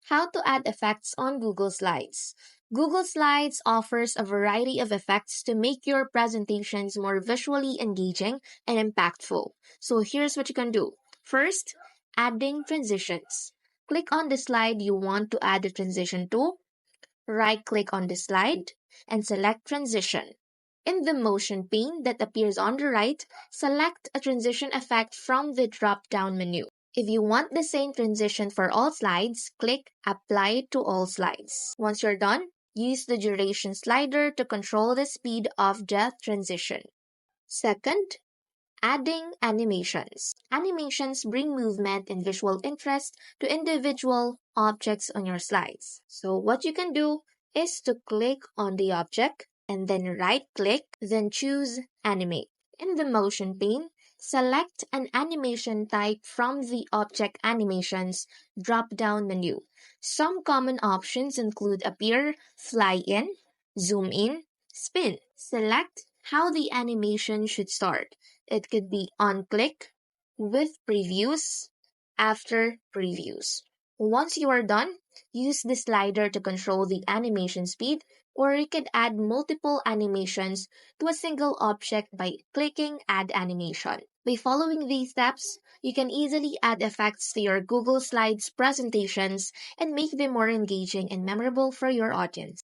How to add effects on Google Slides. Google Slides offers a variety of effects to make your presentations more visually engaging and impactful. So here's what you can do. First, adding transitions. Click on the slide you want to add a transition to, right-click on the slide, and select Transition. In the motion pane that appears on the right, select a transition effect from the drop-down menu. If you want the same transition for all slides, click Apply to all slides. Once you're done, use the duration slider to control the speed of the transition. Second, adding animations. Animations bring movement and visual interest to individual objects on your slides. So what you can do is to click on the object and then right-click, then choose Animate. In the motion pane, select an animation type from the Object Animations drop-down menu. Some common options include Appear, Fly In, Zoom In, Spin. Select how the animation should start. It could be on click, with previews, after previews. Once you are done, use the slider to control the animation speed, or you could add multiple animations to a single object by clicking Add Animation. By following these steps, you can easily add effects to your Google Slides presentations and make them more engaging and memorable for your audience.